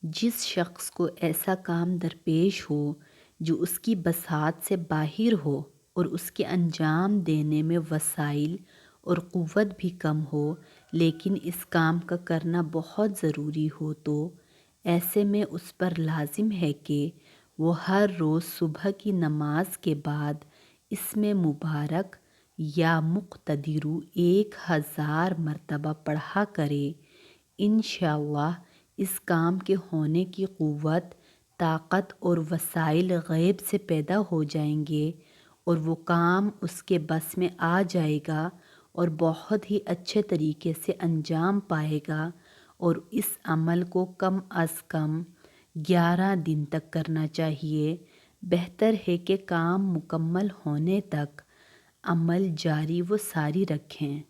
جس شخص کو ایسا کام درپیش ہو جو اس کی بساط سے باہر ہو اور اس کے انجام دینے میں وسائل اور قوت بھی کم ہو، لیکن اس کام کا کرنا بہت ضروری ہو، تو ایسے میں اس پر لازم ہے کہ وہ ہر روز صبح کی نماز کے بعد اس میں مبارک یا مقتدرو 1000 مرتبہ پڑھا کرے۔ انشاءاللہ اس کام کے ہونے کی قوت، طاقت اور وسائل غیب سے پیدا ہو جائیں گے اور وہ کام اس کے بس میں آ جائے گا اور بہت ہی اچھے طریقے سے انجام پائے گا، اور اس عمل کو کم از کم 11 دن تک کرنا چاہیے۔ بہتر ہے کہ کام مکمل ہونے تک عمل جاری و ساری رکھیں۔